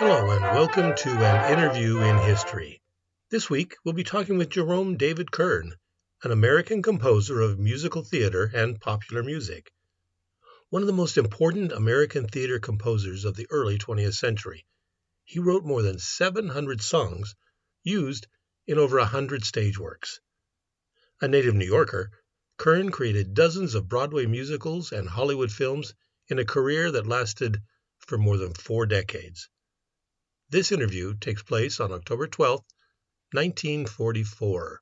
Hello and welcome to an interview in history. This week we'll be talking with Jerome David Kern, an American composer of musical theater and popular music. One of the most important American theater composers of the early 20th century. He wrote more than 700 songs used in over 100 stage works. A native New Yorker, Kern created dozens of Broadway musicals and Hollywood films in a career that lasted for more than 4 decades. This interview takes place on October 12, 1944.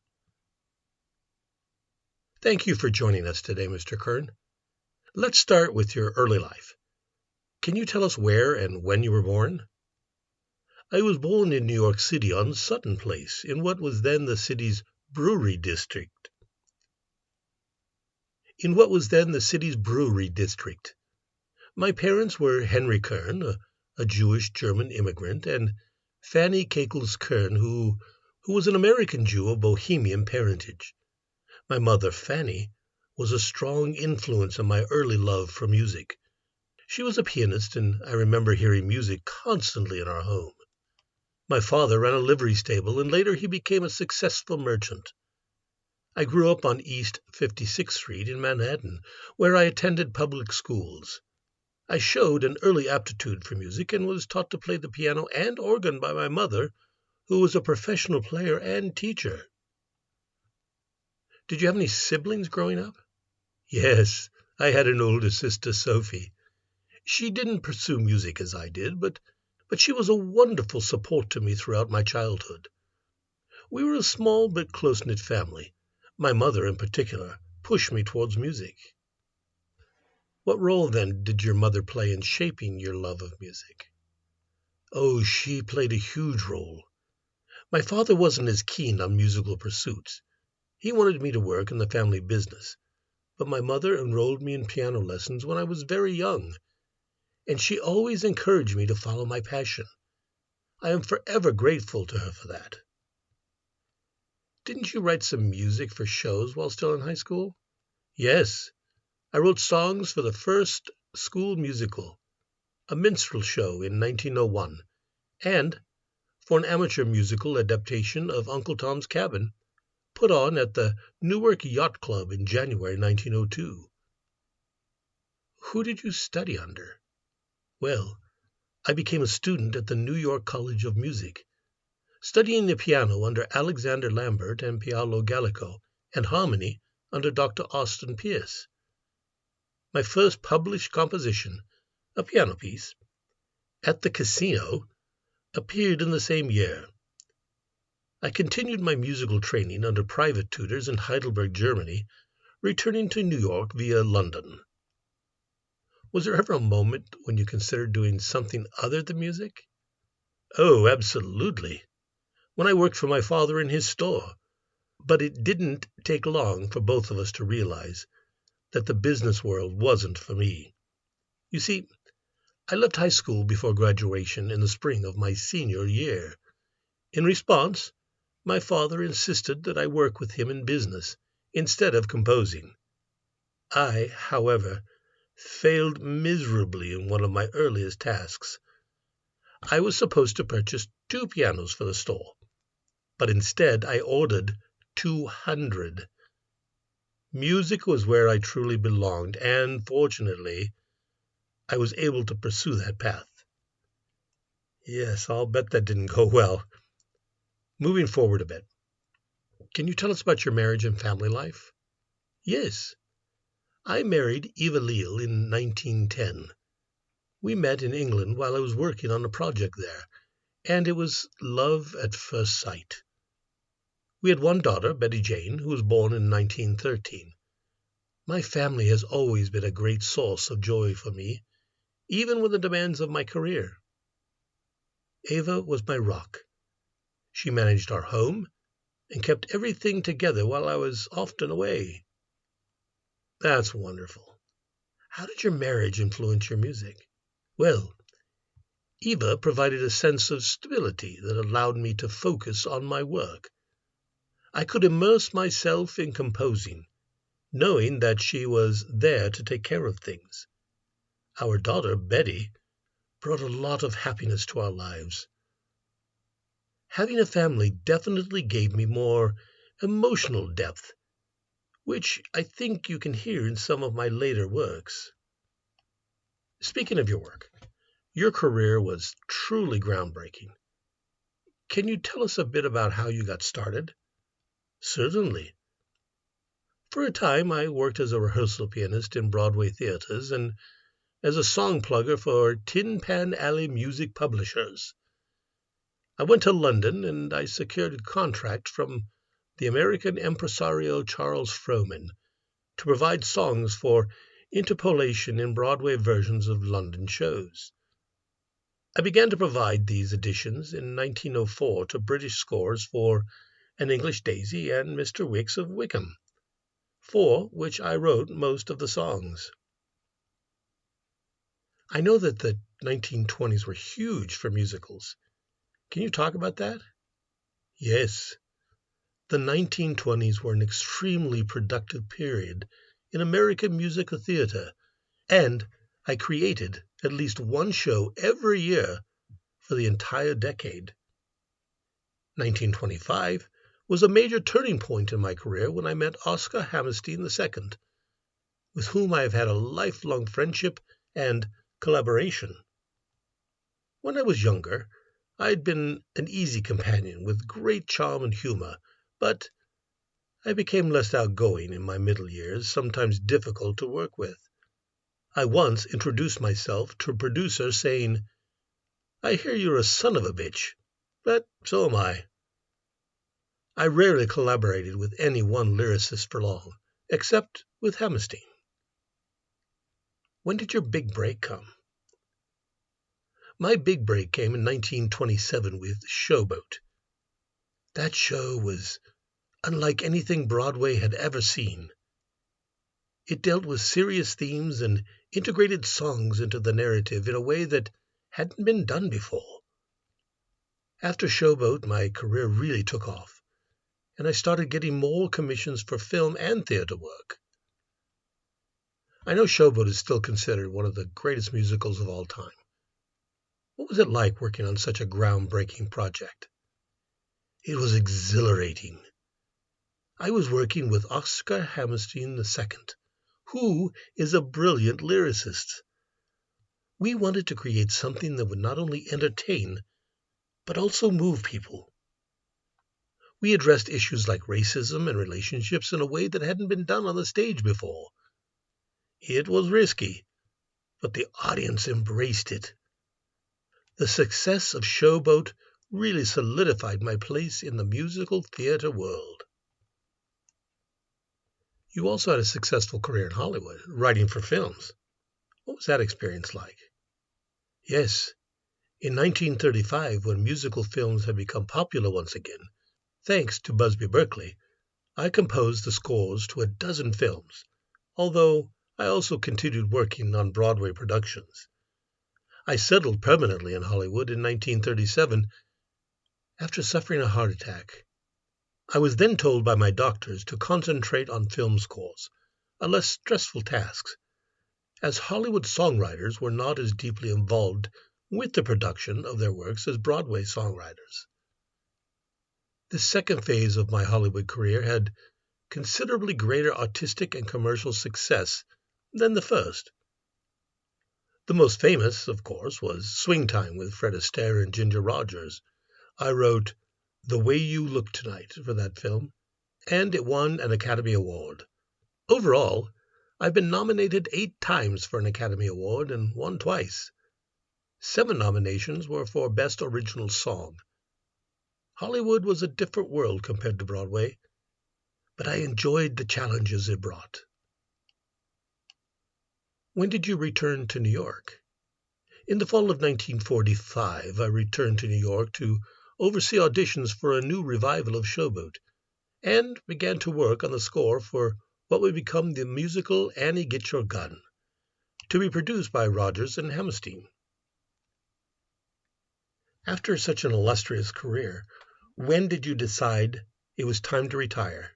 Thank you for joining us today, Mr. Kern. Let's start with your early life. Can you tell us where and when you were born? I was born in New York City on Sutton Place, in what was then the city's brewery district. My parents were Henry Kern, a Jewish-German immigrant, and Fanny Kekels Kern, who was an American Jew of Bohemian parentage. My mother, Fanny, was a strong influence on my early love for music. She was a pianist, and I remember hearing music constantly in our home. My father ran a livery stable, and later he became a successful merchant. I grew up on East 56th Street in Manhattan, where I attended public schools. I showed an early aptitude for music and was taught to play the piano and organ by my mother, who was a professional player and teacher. Did you have any siblings growing up? Yes, I had an older sister, Sophie. She didn't pursue music as I did, but she was a wonderful support to me throughout my childhood. We were a small but close-knit family. My mother, in particular, pushed me towards music. What role, then, did your mother play in shaping your love of music? Oh, she played a huge role. My father wasn't as keen on musical pursuits. He wanted me to work in the family business, but my mother enrolled me in piano lessons when I was very young, and she always encouraged me to follow my passion. I am forever grateful to her for that. Didn't you write some music for shows while still in high school? Yes. I wrote songs for the first school musical, a minstrel show in 1901, and for an amateur musical adaptation of Uncle Tom's Cabin, put on at the Newark Yacht Club in January 1902. Who did you study under? Well, I became a student at the New York College of Music, studying the piano under Alexander Lambert and Paolo Gallico, and harmony under Dr. Austin Pierce. My first published composition, a piano piece, At the Casino, appeared in the same year. I continued my musical training under private tutors in Heidelberg, Germany, returning to New York via London. Was there ever a moment when you considered doing something other than music? Oh, absolutely. When I worked for my father in his store. But it didn't take long for both of us to realize that the business world wasn't for me. You see, I left high school before graduation in the spring of my senior year. In response, my father insisted that I work with him in business instead of composing. I, however, failed miserably in one of my earliest tasks. I was supposed to purchase 2 pianos for the store, but instead I ordered 200. Music was where I truly belonged, and fortunately, I was able to pursue that path. Yes, I'll bet that didn't go well. Moving forward a bit, can you tell us about your marriage and family life? Yes. I married Eva Leal in 1910. We met in England while I was working on a project there, and it was love at first sight. We had one daughter, Betty Jane, who was born in 1913. My family has always been a great source of joy for me, even with the demands of my career. Eva was my rock. She managed our home and kept everything together while I was often away. That's wonderful. How did your marriage influence your music? Well, Eva provided a sense of stability that allowed me to focus on my work. I could immerse myself in composing, knowing that she was there to take care of things. Our daughter, Betty, brought a lot of happiness to our lives. Having a family definitely gave me more emotional depth, which I think you can hear in some of my later works. Speaking of your work, your career was truly groundbreaking. Can you tell us a bit about how you got started? Certainly. For a time, I worked as a rehearsal pianist in Broadway theaters and as a song plugger for Tin Pan Alley music publishers. I went to London and I secured a contract from the American impresario Charles Frohman to provide songs for interpolation in Broadway versions of London shows. I began to provide these editions in 1904 to British scores for An English Daisy and Mr. Wicks of Wickham, for which I wrote most of the songs. I know that the 1920s were huge for musicals. Can you talk about that? Yes. The 1920s were an extremely productive period in American musical theater, and I created at least one show every year for the entire decade. 1925 was a major turning point in my career when I met Oscar Hammerstein II, with whom I have had a lifelong friendship and collaboration. When I was younger, I had been an easy companion with great charm and humor, but I became less outgoing in my middle years, sometimes difficult to work with. I once introduced myself to a producer saying, "I hear you're a son of a bitch, but so am I." I rarely collaborated with any one lyricist for long, except with Hammerstein. When did your big break come? My big break came in 1927 with Showboat. That show was unlike anything Broadway had ever seen. It dealt with serious themes and integrated songs into the narrative in a way that hadn't been done before. After Showboat, my career really took off, and I started getting more commissions for film and theater work. I know Showboat is still considered one of the greatest musicals of all time. What was it like working on such a groundbreaking project? It was exhilarating. I was working with Oscar Hammerstein II, who is a brilliant lyricist. We wanted to create something that would not only entertain, but also move people. We addressed issues like racism and relationships in a way that hadn't been done on the stage before. It was risky, but the audience embraced it. The success of Showboat really solidified my place in the musical theater world. You also had a successful career in Hollywood, writing for films. What was that experience like? Yes, in 1935, when musical films had become popular once again, thanks to Busby Berkeley, I composed the scores to a dozen films, although I also continued working on Broadway productions. I settled permanently in Hollywood in 1937 after suffering a heart attack. I was then told by my doctors to concentrate on film scores, a less stressful task, as Hollywood songwriters were not as deeply involved with the production of their works as Broadway songwriters. The second phase of my Hollywood career had considerably greater artistic and commercial success than the first. The most famous, of course, was Swing Time with Fred Astaire and Ginger Rogers. I wrote The Way You Look Tonight for that film, and it won an Academy Award. Overall, I've been nominated 8 times for an Academy Award and won twice. 7 nominations were for Best Original Song. Hollywood was a different world compared to Broadway, but I enjoyed the challenges it brought. When did you return to New York? In the fall of 1945, I returned to New York to oversee auditions for a new revival of Showboat, and began to work on the score for what would become the musical Annie Get Your Gun, to be produced by Rodgers and Hammerstein. After such an illustrious career, when did you decide it was time to retire?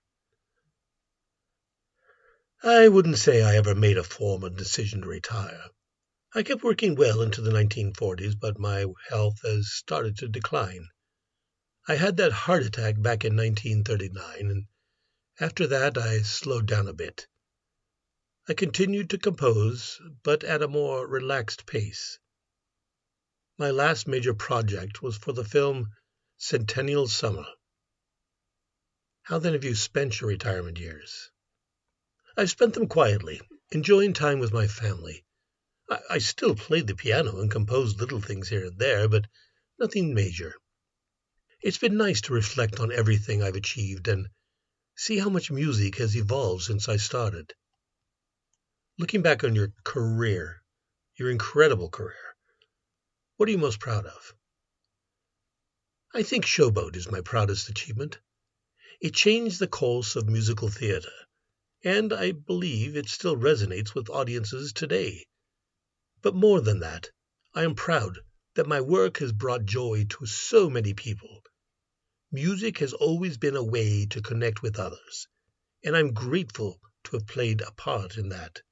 I wouldn't say I ever made a formal decision to retire. I kept working well into the 1940s, but my health has started to decline. I had that heart attack back in 1939, and after that I slowed down a bit. I continued to compose, but at a more relaxed pace. My last major project was for the film Centennial Summer. How then have you spent your retirement years? I've spent them quietly, enjoying time with my family. I still played the piano and composed little things here and there, but nothing major. It's been nice to reflect on everything I've achieved and see how much music has evolved since I started. Looking back on your career, your incredible career, what are you most proud of? I think Showboat is my proudest achievement. It changed the course of musical theater, and I believe it still resonates with audiences today. But more than that, I am proud that my work has brought joy to so many people. Music has always been a way to connect with others, and I'm grateful to have played a part in that.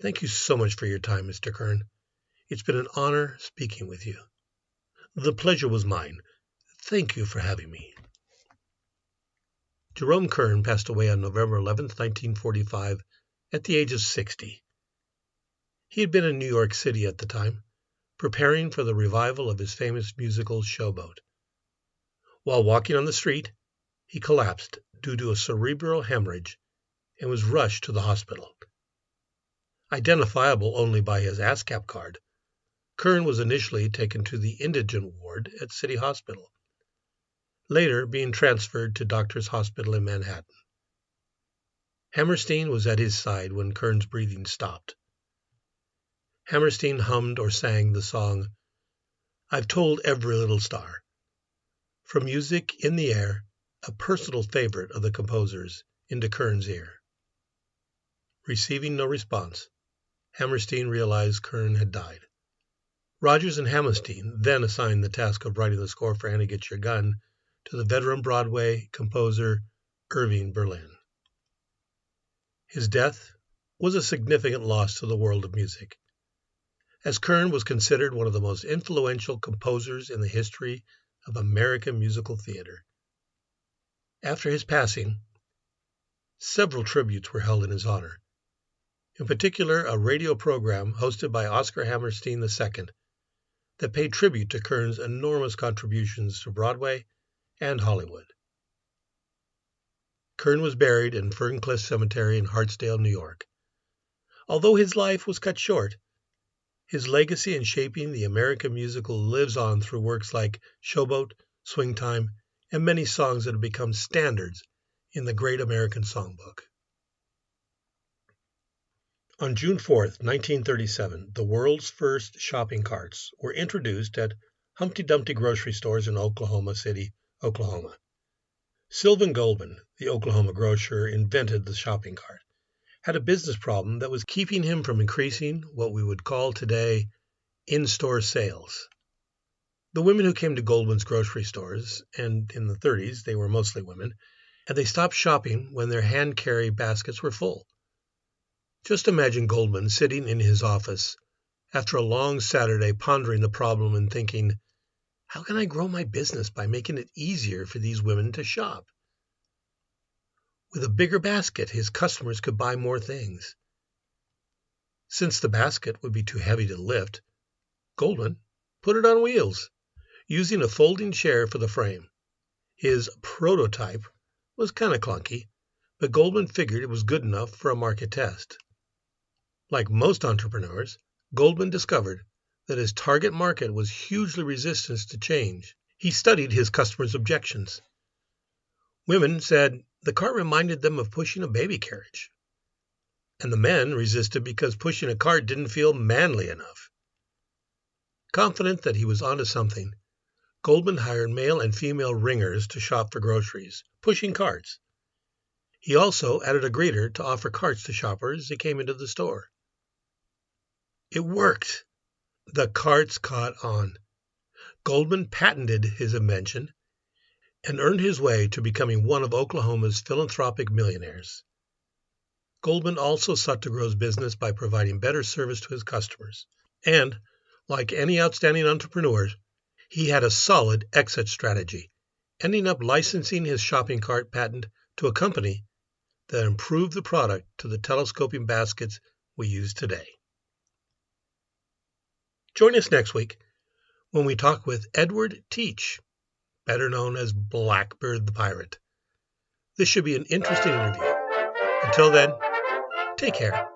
Thank you so much for your time, Mr. Kern. It's been an honor speaking with you. The pleasure was mine. Thank you for having me. Jerome Kern passed away on November 11, 1945, at the age of 60. He had been in New York City at the time, preparing for the revival of his famous musical Showboat. While walking on the street, he collapsed due to a cerebral hemorrhage and was rushed to the hospital. Identifiable only by his ASCAP card, Kern was initially taken to the indigent ward at City Hospital, later being transferred to Doctors Hospital in Manhattan. Hammerstein was at his side when Kern's breathing stopped. Hammerstein hummed or sang the song, "I've Told Every Little Star," from Music in the Air, a personal favorite of the composer's, into Kern's ear. Receiving no response, Hammerstein realized Kern had died. Rodgers and Hammerstein then assigned the task of writing the score for Annie Get Your Gun to the veteran Broadway composer Irving Berlin. His death was a significant loss to the world of music, as Kern was considered one of the most influential composers in the history of American musical theater. After his passing, several tributes were held in his honor. In particular, a radio program hosted by Oscar Hammerstein II that paid tribute to Kern's enormous contributions to Broadway and Hollywood. Kern was buried in Ferncliff Cemetery in Hartsdale, New York. Although his life was cut short, his legacy in shaping the American musical lives on through works like Showboat, Swing Time, and many songs that have become standards in the Great American Songbook. On June 4, 1937, the world's first shopping carts were introduced at Humpty Dumpty grocery stores in Oklahoma City, Oklahoma. Sylvan Goldman, the Oklahoma grocer, invented the shopping cart, had a business problem that was keeping him from increasing what we would call today in-store sales. The women who came to Goldman's grocery stores, and in the 30s they were mostly women, and they stopped shopping when their hand-carry baskets were full. Just imagine Goldman sitting in his office after a long Saturday pondering the problem and thinking, how can I grow my business by making it easier for these women to shop? With a bigger basket, his customers could buy more things. Since the basket would be too heavy to lift, Goldman put it on wheels, using a folding chair for the frame. His prototype was kind of clunky, but Goldman figured it was good enough for a market test. Like most entrepreneurs, Goldman discovered that his target market was hugely resistant to change. He studied his customers' objections. Women said the cart reminded them of pushing a baby carriage, and the men resisted because pushing a cart didn't feel manly enough. Confident that he was onto something, Goldman hired male and female ringers to shop for groceries, pushing carts. He also added a greeter to offer carts to shoppers who came into the store. It worked. The carts caught on. Goldman patented his invention and earned his way to becoming one of Oklahoma's philanthropic millionaires. Goldman also sought to grow his business by providing better service to his customers. And, like any outstanding entrepreneur, he had a solid exit strategy, ending up licensing his shopping cart patent to a company that improved the product to the telescoping baskets we use today. Join us next week when we talk with Edward Teach, better known as Blackbird the Pirate. This should be an interesting interview. Until then, take care.